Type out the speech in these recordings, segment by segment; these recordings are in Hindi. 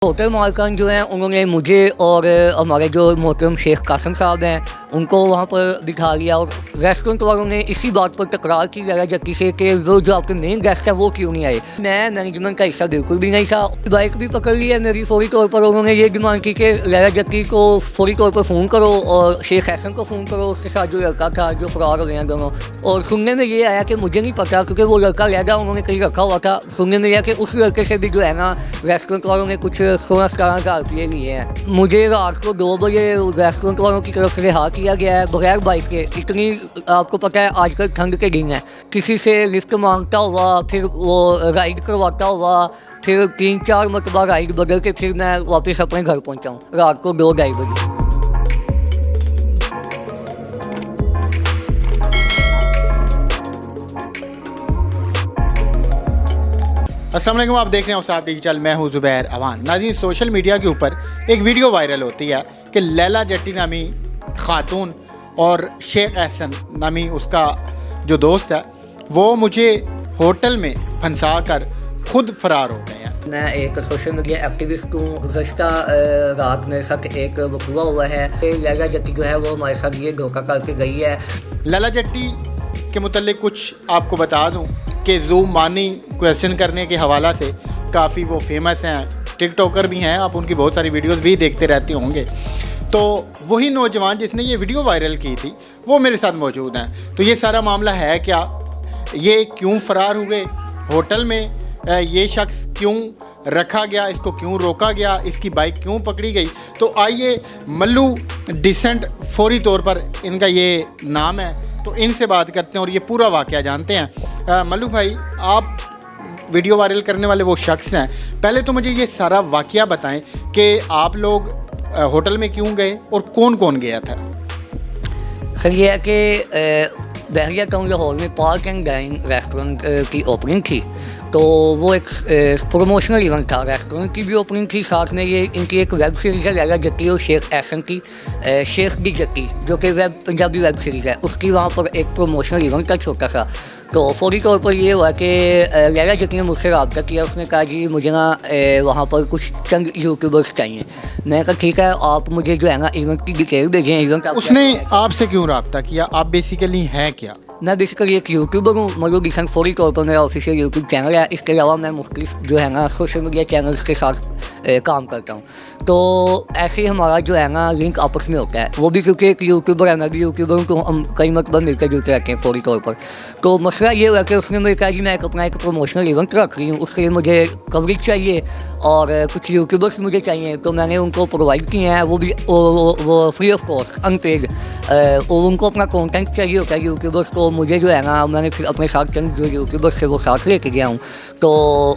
होटल मालकान जो हैं उन्होंने मुझे और हमारे जो मोहतरम शेख कासिम साहब हैं उनको वहाँ पर बिठा लिया और रेस्टोरेंट वालों ने इसी बात पर तकरार की लगा जबकि से कि जो आपके मेन गेस्ट है वो क्यों नहीं आए। मैं मैनेजमेंट का हिस्सा बिल्कुल भी नहीं था। बाइक भी पकड़ ली है मेरी फौरी तौर पर। उन्होंने ये डिमांड की कि लैला जक्की को फौरी तौर पर फ़ोन करो और शेख हसन को फ़ोन करो, उसके साथ जो लड़का था जो फरार हो गए हैं दोनों। और सुनने में ये आया कि मुझे नहीं पता क्योंकि वो लड़का लहदा उन्होंने कहीं रखा हुआ था। सुनने में आया कि उस लड़के से भी जो है ना रेस्टोरेंट वालों ने कुछ 16-17 रुपये लिए हैं। मुझे रात को 2 बजे रेस्टोरेंट वालों की तरफ से रिहा किया गया है बगैर बाइक के। इतनी आपको पता है आजकल ठंड के दिन है, किसी से लिफ्ट मांगता हुआ, फिर वो राइड करवाता हुआ, फिर 3-4 मरतबा राइड बदल के फिर मैं वापस अपने घर पहुंचा हूँ रात को 2-2:30 बजे। अस्सलाम वालेकुम, आप देख रहे हैं औसाफ डिजिटल। मैं हूं ज़ुबैर अवान। नाज़रीन, सोशल मीडिया के ऊपर एक वीडियो वायरल होती है कि लैला जट्टी नामी ख़ातून और शेख एहसन नामी उसका जो दोस्त है वो मुझे होटल में फंसा कर खुद फ़रार हो गए हैं। मैं एक सोशल मीडिया एक्टिविस्ट हूँ। गुज़श्ता रात मेरे साथ एक वक़ूआ हुआ है कि लैला जट्टी जो है वो हमारे साथ ये धोखा करके गई है। लैला जट्टी के मुतल्लिक कुछ आपको बता दूँ कि ज़ूम मानी क्वेश्चन करने के हवाला से काफ़ी वो फेमस हैं, टिकटॉकर भी हैं, आप उनकी बहुत सारी वीडियोस भी देखते रहते होंगे। तो वही नौजवान जिसने ये वीडियो वायरल की थी वो मेरे साथ मौजूद हैं। तो ये सारा मामला है क्या, ये क्यों फ़रार हुए होटल में, ये शख्स क्यों रखा गया, इसको क्यों रोका गया, इसकी बाइक क्यों पकड़ी गई। तो आइए, मल्लू डिसेंट फौरी तौर पर इनका ये नाम है, तो इनसे बात करते हैं और ये पूरा वाक़या जानते हैं। मल्लू भाई, आप वीडियो वायरल करने वाले वो शख्स हैं, पहले तो मुझे ये सारा वाक़या बताएं कि आप लोग होटल में क्यों गए और कौन कौन गया था। सर ये है कि बहरिया टाउन लाहौर में पार्क एंड डाइन रेस्टोरेंट की ओपनिंग थी। तो वो एक प्रमोशनल इवेंट था, रेस्टोरेंट की भी ओपनिंग थी, साथ में ये इनकी एक वेब सीरीज़ है लैला जट्टी और शेख एहसन की, शेख दी जट्टी, जो कि पंजाबी वेब सीरीज़ है, उसकी वहाँ पर एक प्रमोशनल इवेंट था छोटा सा। तो फौरी तौर पर ये हुआ कि लैला जट्टी ने मुझसे रब्ता किया। उसने कहा जी मुझे ना वहाँ पर कुछ चंद यूट्यूबर्स चाहिए। मैंने कहा ठीक है, आप मुझे जो है ना इवेंट की डिटेल भेजें। इवेंट उसने आपसे क्यों रब्ता किया, आप बेसिकली हैं क्या? मैं बेसिकली एक यूट्यूबर हूँ, मल्लू डिसेंट फौरी तौर पर मेरा ऑफिशियल यूट्यूब चैनल है। इसके अलावा मैं मुख्तलिफ जो है ना सोशल मीडिया चैनल्स के साथ काम करता हूँ। तो ऐसे ही हमारा जो है ना लिंक आपस में होता है। वो भी क्योंकि एक यूट्यूबर है, मैं भी यूट्यूबर हूँ, तो हम कई मतलब मिलकर जुलते रहते हैं फौरी तौर पर। तो मसला ये हुआ कि उसने मुझे कहा जी मैं अपना एक प्रमोशनल इवेंट रख रही हूँ, उसके लिए मुझे कवरेज चाहिए और कुछ यूट्यूबर्स मुझे चाहिए। तो मैंने उनको प्रोवाइड किए हैं, वो भी वो फ्री ऑफ कॉस्ट अनपेड। और उनको अपना कॉन्टेंट चाहिए होता है यूट्यूबर्स को। मुझे जो है ना मैंने फिर अपने साथ चंद जो यूट्यूबर्स थे वो साथ लेके गया हूँ। तो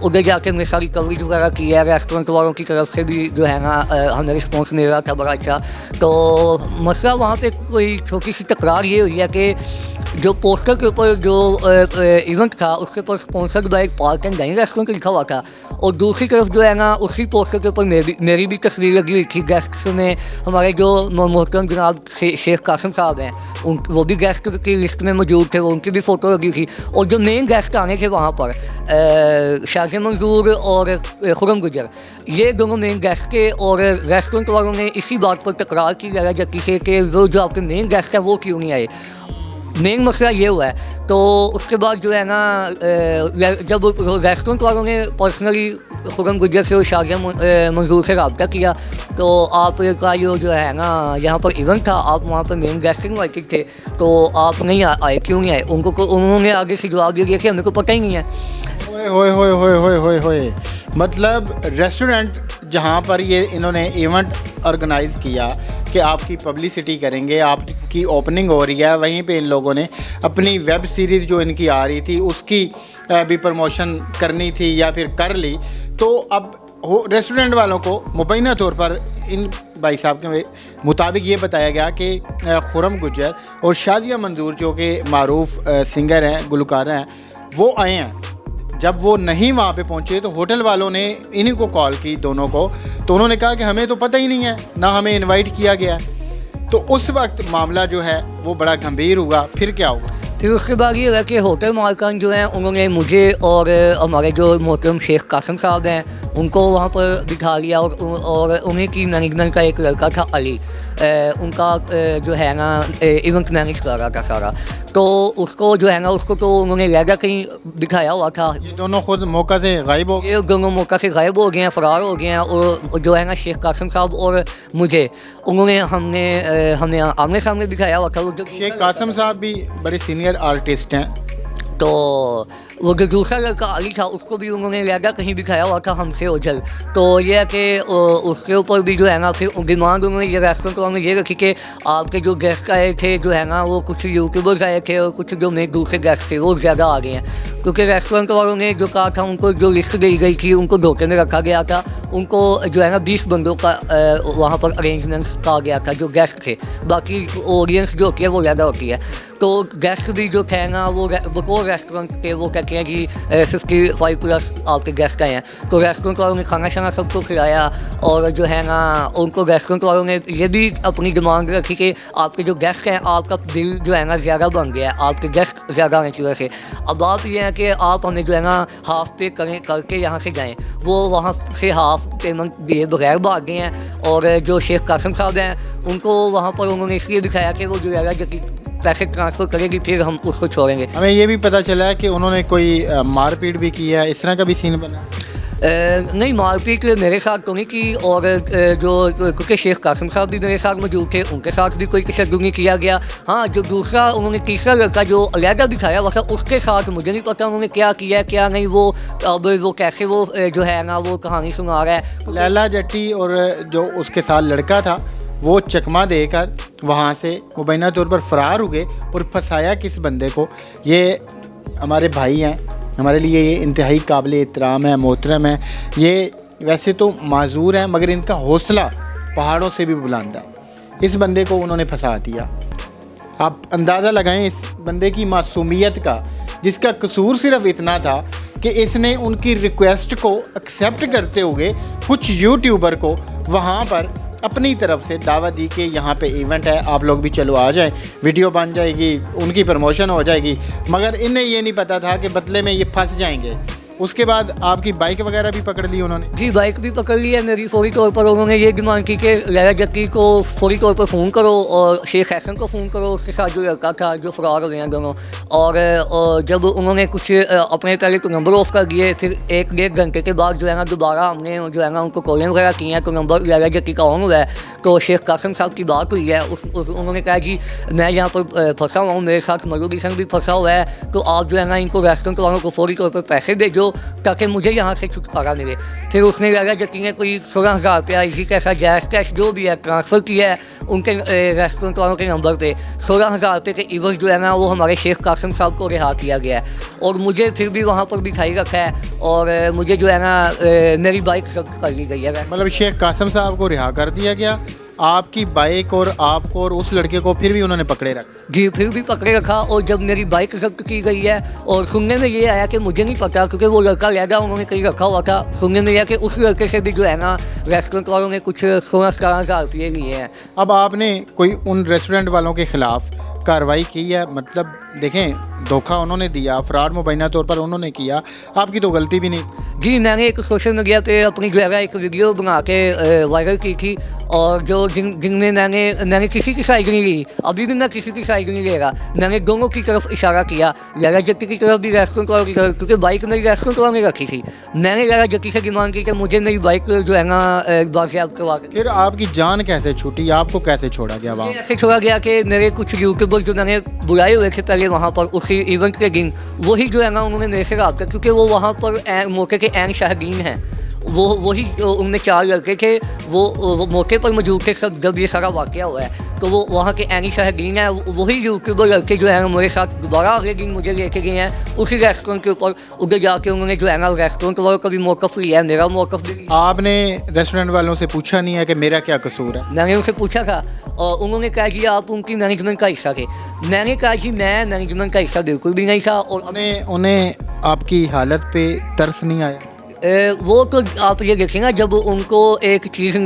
उधर जाके मैंने सारी कवरेज वगैरह की है। रेस्टोरेंट वालों की तरफ से भी जो है ना हमें रिस्पॉन्स मिल रहा था बड़ा अच्छा। तो मसला वहाँ पे कोई छोटी सी तकरार ये हुई है कि जो पोस्टर के ऊपर जो इवेंट था उसके ऊपर sponsored by Park and Dine restaurant लिखा हुआ था, और दूसरी तरफ जो है ना उसी पोस्टर के ऊपर मेरी भी तस्वीर लगी हुई थी। गेस्ट में हमारे जो मोहतरम जनाब शेख कासिम साहब हैं, वो भी गेस्ट की लिस्ट में मौजूद थे, उनकी भी फ़ोटो लगी थी। और जो मेन गेस्ट आने थे वहाँ पर शाज़ मंजूर और खुरम गुजर, ये दोनों मेन गेस्ट के। और रेस्टोरेंट वालों ने इसी बात पर तकरार की लैला जट्टी से कि वो जो आपके मेन गेस्ट है वो क्यों नहीं आए। मेन मसला ये हुआ है। तो उसके बाद जो है ना जब रेस्टोरेंट वालों ने पर्सनली खुरम गुजर से और शाज़ मंजूर से रब्ता किया, तो आपका जो है ना यहाँ पर इवेंट था, आप वहाँ पर मेन गेस्ट इनवाइटेड थे, तो आप नहीं आए, क्यों नहीं आए? उन्होंने आगे से जवाब दिया कि हमें को पता ही नहीं है। होए मतलब रेस्टोरेंट जहाँ पर ये इन्होंने इवेंट ऑर्गेनाइज़ किया कि आपकी पब्लिसिटी करेंगे, आपकी ओपनिंग हो रही है, वहीं पे इन लोगों ने अपनी वेब सीरीज़ जो इनकी आ रही थी उसकी भी प्रमोशन करनी थी या फिर कर ली। तो अब रेस्टोरेंट वालों को मुबैना तौर पर इन भाई साहब के मुताबिक ये बताया गया कि खुरम गुजर और शाज़िया मंजूर जो कि मारूफ सिंगर हैं, गुलकार हैं, वो आए हैं। जब वो नहीं वहाँ पे पहुँचे तो होटल वालों ने इन्हीं को कॉल की, दोनों को। तो उन्होंने कहा कि हमें तो पता ही नहीं है, ना हमें इनवाइट किया गया। तो उस वक्त मामला जो है वो बड़ा गंभीर हुआ। फिर क्या हुआ? फिर उसके बाद ये हुआ कि होटल मालकान जो हैं उन्होंने मुझे और हमारे जो मोहतरम शेख कासिम साहब हैं उनको वहाँ पर बिठा लिया और उन्हीं की मैनेजमेंट का एक लड़का था अली, उनका जो है ना इवेंट मैनेज कर रहा था सारा। तो उसको जो है ना उसको तो उन्होंने लहजा कहीं बिठाया हुआ था। ये दोनों खुद मौका से गायब हो गए। ये दोनों मौका से गायब हो गए हैं, फ़रार हो गए हैं। और जो है ना शेख कासिम साहब और मुझे उन्होंने हमने आमने सामने दिखाया हुआ था। वो जो शेख कासिम साहब भी बड़े सीनियर आर्टिस्ट हैं। तो वो जो दूसरा लड़का अली था उसको भी उन्होंने लहजा कहीं दिखाया हुआ था हमसे ओझल। तो ये है कि उसके ऊपर भी जो है ना फिर डिमांड उन्होंने ये रेस्टोरेंट वालों ने ये रखी कि आपके जो गेस्ट आए थे जो है ना वो कुछ यूट्यूबर्स आए थे और कुछ जो मेरे दूसरे गेस्ट थे वो ज़्यादा आ गए हैं, क्योंकि रेस्टोरेंट वालों ने जो कहा था उनको जो लिस्ट दी गई थी उनको धोखे में रखा गया था। उनको जो है ना 20 बंदों का वहाँ पर अरेंजमेंट कहा गया था जो गेस्ट थे, बाकी ऑडियंस जो होती है वो ज़्यादा होती है। तो गेस्ट भी जो थे ना वो बकोर रेस्टोरेंट पे वो कहते हैं कि 55+ आपके गेस्ट आए हैं। तो रेस्टोरेंट वालों ने खाना शाना सबको खिलाया और जो है ना उनको रेस्टोरेंट वालों ने ये भी अपनी डिमांड रखी कि आपके जो गेस्ट हैं आपका बिल जो है ना ज़्यादा बन गया है, आपके गेस्ट ज़्यादा आने की वजह से। अब बात ये है कि आप हमें जो है ना हाफ पे करके यहाँ से जाएँ। वो वहाँ से हाफ पेमेंट दिए बगैर भाग गए हैं। और जो शेख कासिम साहब हैं उनको वहाँ पर उन्होंने इसलिए दिखाया कि वो जो है जो पैसे ट्रांसफ़र करेगी फिर हम उसको छोड़ेंगे। हमें ये भी पता चला है कि उन्होंने कोई मारपीट भी की है, इस तरह का भी सीन बना। नहीं, मारपीट मेरे साथ तो नहीं की। और जो क्योंकि शेख कासिम साहब भी मेरे साथ मौजूद थे उनके साथ भी कोई तशद्दुद नहीं किया गया। हाँ, जो दूसरा उन्होंने तीसरा लड़का जो अलहदा बिठाया हुआ था उसके साथ मुझे नहीं पता उन्होंने क्या किया क्या नहीं। वो अब वो कैसे वो जो है ना वो कहानी सुना रहा है। लैला जट्टी और जो उसके साथ लड़का था वो चकमा देकर वहाँ से मुबैना तौर पर फ़रार हो गए। और फंसाया किस बंदे को? ये हमारे भाई हैं, हमारे लिए ये इंतहाई काबिल एहतराम है, मोहतरम है। ये वैसे तो माजूर हैं मगर इनका हौसला पहाड़ों से भी बुलंद है। इस बंदे को उन्होंने फंसा दिया। आप अंदाज़ा लगाएं इस बंदे की मासूमियत का, जिसका कसूर सिर्फ इतना था कि इसने उनकी रिक्वेस्ट को एक्सेप्ट करते हुए कुछ यूट्यूबर को वहाँ पर अपनी तरफ से दावत दी कि यहाँ पे इवेंट है, आप लोग भी चलो आ जाएं, वीडियो बन जाएगी, उनकी प्रमोशन हो जाएगी। मगर इन्हें ये नहीं पता था कि बदले में ये फंस जाएंगे। उसके बाद आपकी बाइक वगैरह भी पकड़ ली उन्होंने? जी, बाइक भी पकड़ ली है मेरी। फौरी तौर पर उन्होंने ये डिमांड की कि लैला जट्टी को फौरी तौर पर फ़ोन करो और शेख हसन को फ़ोन करो, उसके साथ जो लड़का था जो फ़रार हो गए हैं दोनों। और जब उन्होंने कुछ अपने पहले तो नंबर ऑफ कर दिए, फिर 1-1.5 घंटे के बाद जो है ना दोबारा हमने जो है ना उनको कॉलिंग वगैरह की हैं तो नंबर लैला जट्टी का ऑन हुआ है। तो शेख कासिम साहब की बात हुई है, उन्होंने कहा जी मैं यहाँ पर फंसा हुआ हूँ, मेरे साथ मरूद हसन भी फंसा हुआ है, तो आप जो है ना इनको रेस्टोरेंट वालों को फौरी तौर पर पैसे भेजो ताकि मुझे यहाँ से छुटकारा मिले। फिर उसने लगा जट्टी ने कोई 16,000 रुपया इसी कैसा जैस कैश जो भी है ट्रांसफ़र किया है उनके रेस्टोरेंट वालों के नंबर पे। 16,000 रुपये के इवज़ जो है ना वो हमारे शेख कासिम साहब को रिहा किया गया है। और मुझे फिर भी वहाँ पर बिठाई रखा है और मुझे जो है ना मेरी बाइक जब्त कर ली गई है। मतलब शेख कासिम साहब को रिहा कर दिया गया, आपकी बाइक और आपको और उस लड़के को फिर भी उन्होंने पकड़े रखा? जी, फिर भी पकड़े रखा। और जब मेरी बाइक जब्त की गई है और सुनने में ये आया कि मुझे नहीं पता क्योंकि वो लड़का लहदा उन्होंने कहीं रखा हुआ था, सुनने में आया कि उस लड़के से भी जो है ना रेस्टोरेंट वालों ने कुछ 16-17,000 रुपये लिए हैं। अब आपने कोई उन रेस्टोरेंट वालों के ख़िलाफ़ कार्रवाई की है? मतलब देखें, धोखा उन्होंने दिया, फ्रॉड मुबैना तौर पर उन्होंने किया, आपकी तो गलती भी नहीं। जी, मैंने एक सोशल मीडिया पे अपनी जो है एक वीडियो बना के वायरल की थी और जो जिनमें मैंने किसी की साइड नहीं ली, अभी भी मैं किसी की साइड नहीं ले रहा। मैंने दोनों की तरफ इशारा किया, लैला जट्टी की तरफ भी रेस्टोरेंट वालों की तरफ, क्योंकि बाइक मेरी रेस्टोरेंट वालों ने रखी थी। मैंने लैला जट्टी से डिमांड की कि मुझे मेरी बाइक जो है ना बाजियाब करवा के। फिर आपकी जान कैसे छूटी, आपको कैसे छोड़ा गया वहाँ? ऐसे छोड़ा गया कि मेरे कुछ यूट्यूबर जो मैंने बुलाए हुए थे पहले वहाँ पर उसी इवेंट के दिन, वही जो है ना उन्होंने मेरे से रब्ता, क्योंकि वो वहाँ पर मौके के ऐन शाहदीन हैं, वही उनमें 4 लड़के थे, वो मौके पर मौजूद थे सब जब ये सारा वाक़या हुआ है। तो वो वहाँ के ऐनी शाहदीन हैं, वही यूट्यूबर लड़के जो है मेरे साथ दोबारा अगले दिन मुझे लेके गए हैं उसी रेस्टोरेंट के ऊपर। उधर जाके उन्होंने जो है ना रेस्टोरेंट वालों का भी मौक़िफ़ लिया है, मेरा मौक़िफ़ भी लिया। आपने रेस्टोरेंट वालों से पूछा नहीं है कि मेरा क्या कसूर है? मैंने उनसे पूछा था और उन्होंने कहा जी आप उनकी मैनेजमेंट का हिस्सा थे। मैंने कहा जी मैं मैनेजमेंट का हिस्सा बिल्कुल भी नहीं था। और उन्हें आपकी हालत पे तरस नहीं आया? वो तो आप ये देखिए ना, जब उनको एक चीज़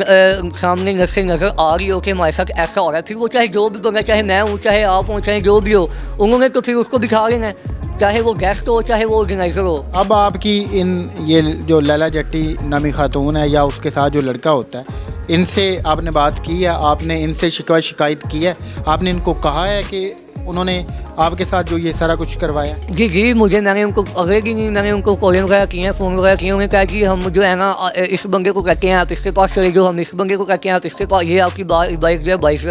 सामने से नज़र आ रही हो कि हमारे साथ ऐसा हो रहा है, फिर वो चाहे जो भी बना, चाहे मैं हूँ, चाहे आप हों, चाहे जो भी हो, उन्होंने तो फिर उसको दिखा लेना है, चाहे वो गेस्ट हो चाहे वो ऑर्गेनाइज़र हो। अब आपकी इन ये जो लैला जट्टी नामी खातून है या उसके साथ जो लड़का होता है, इनसे आपने बात की है? आपने इनसे शिकायत की है? आपने इनको कहा है कि उन्होंने आपके साथ जो ये सारा कुछ करवाया? जी, मैंने उनको अगले नहीं, मैंने उनको कॉलिंग वगैरह किए हैं, फ़ोन वगैरह किए। उन्होंने कहा कि हम जो है ना इस बंदे को कहते हैं आप इसके पास चले जाओ, हम इस बंदे को कहते हैं आप इसके पास, ये आपकी बाइक जो है बाइक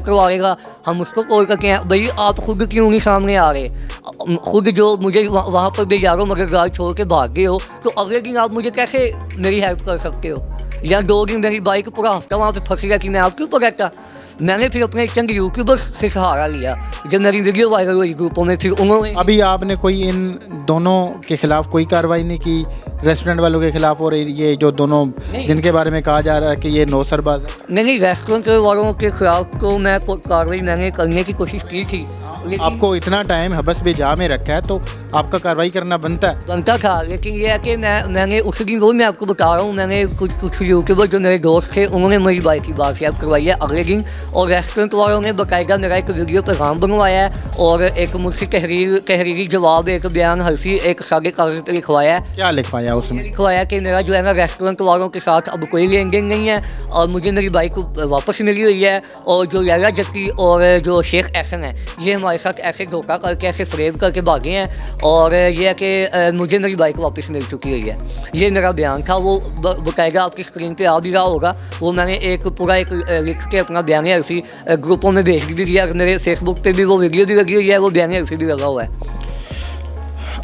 करवा लेगा, हम उसको कॉल करके हैं। भाई आप खुद क्यों नहीं सामने आ रहे? खुद जो मुझे वहाँ पर भी जा रहा हो मगर गाड़ी छोड़ के भाग गए हो, तो अगले दिन आप मुझे कैसे मेरी हेल्प कर सकते हो? या 2 दिन मेरी बाइक पूरा हफ्ता वहाँ पे फंसी रहा कि मैं आपके ऊपर रहता। मैंने फिर अपने चंद यूट्यूबर्स से सहारा लिया, जब मेरी वीडियो वायरल हुई ग्रुपों में, फिर उन्होंने। अभी आपने कोई इन दोनों के खिलाफ कोई कार्रवाई नहीं की, रेस्टोरेंट वालों के खिलाफ? और ये जो दोनों जिनके बारे में कहा जा रहा है कि ये नौसरबाज है? नहीं, रेस्टोरेंट वालों के खिलाफ तो मैं कार्रवाई मैंने करने की कोशिश की थी, लेकिन आपको इतना टाइम हबस बेजा में रखा है तो आपका कार्रवाई करना बनता था। लेकिन ये है कि मैंने उस दिन, वो मैं आपको बता रहा हूँ, मैंने कुछ यूट्यूबर जो मेरे दोस्त थे उन्होंने मेरी बाइक की बातचीत करवाई है अगले दिन, और रेस्टोरेंट वालों ने बाकायदा मेरा एक वीडियो पैगाम बनवाया है और एक मुझसे तहरीरी जवाब, एक बयान हल्फी, एक सागे कागज़ पर लिखवाया है। क्या लिखवाया उसमें? लिखवाया कि मेरा जो है ना रेस्टोरेंट वालों के साथ अब कोई लेन देन नहीं है और मुझे मेरी बाइक वापस मिली हुई है, और जो लैला जट्टी और जो शेख एहसन है ये हमारे साथ ऐसे धोखा करके, ऐसे फ्रेब करके भागे हैं, और ये है कि मुझे मेरी बाइक वापस मिल चुकी हुई है। ये मेरा बयान था, वो बाकायदा आपकी स्क्रीन पे आ भी रहा होगा। वो मैंने एक पूरा एक लिख के अपना बयान हल्फी ग्रुपों में भेज भी दिया, मेरे फेसबुक पे भी वो वीडियो भी लगी हुई है, वो बयान हल्फी भी लगा हुआ है।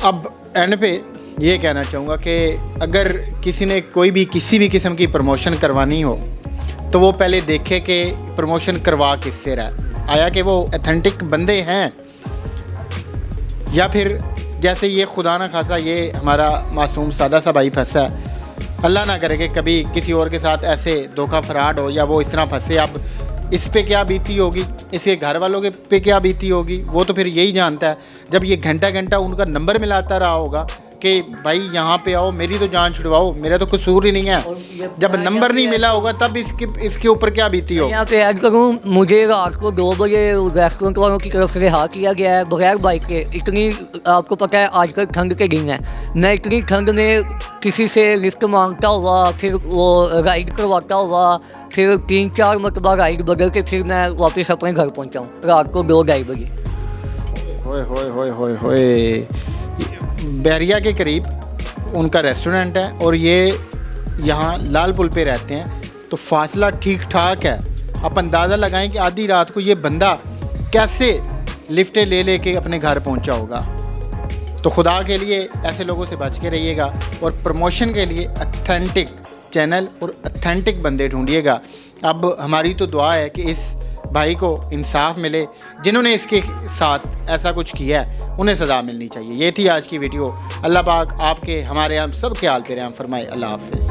अब एंड पे ये कहना चाहूँगा कि अगर किसी ने कोई भी किसी भी किस्म की प्रमोशन करवानी हो तो वो पहले देखे कि प्रमोशन करवा किससे रहा है, आया कि वो ऑथेंटिक बंदे हैं, या फिर जैसे ये खुदा ना खासा ये हमारा मासूम सादा सा भाई फंसा है, अल्लाह ना करे कि कभी किसी और के साथ ऐसे धोखा फराड हो या वो इस तरह फंसे। अब इस पे क्या बीती होगी, इसके घर वालों के पे क्या बीती होगी, वो तो फिर यही जानता है। जब ये घंटा घंटा उनका नंबर मिलाता रहा होगा कि भाई यहाँ पे आओ, मेरी तो जान छुड़वाओ, मेरा तो कसूर ही नहीं है, जब नंबर नहीं मिला होगा तब इसके ऊपर क्या बीती हो। यहाँ पे ऐड करूँ, मुझे रात को 2 बजे रेस्टोरेंट वालों की तरफ से रिहा किया गया है बगैर बाइक के। इतनी आपको पता है आजकल ठंड के दिन है, मैं इतनी ठंड में किसी से लिफ्ट मांगता हुआ, फिर वो राइड करवाता हुआ, फिर 3-4 मरतबा राइड बदल के फिर मैं वापस अपने घर पहुँचा हूँ रात को 2-2:30 बजे। होए होए होए होए होए, बैरिया के करीब उनका रेस्टोरेंट है और ये यहाँ लाल पुल पे रहते हैं, तो फासला ठीक ठाक है। आप अंदाज़ा लगाएं कि आधी रात को ये बंदा कैसे लिफ्टें ले के अपने घर पहुँचा होगा। तो खुदा के लिए ऐसे लोगों से बच के रहिएगा और प्रमोशन के लिए ऑथेंटिक चैनल और ऑथेंटिक बंदे ढूंढिएगा। अब हमारी तो दुआ है कि इस भाई को इंसाफ मिले, जिन्होंने इसके साथ ऐसा कुछ किया है उन्हें सज़ा मिलनी चाहिए। ये थी आज की वीडियो। अल्लाह पाक आपके हमारे हम सब ख्याल पे रहम फरमाए। अल्लाह हाफ़िज़।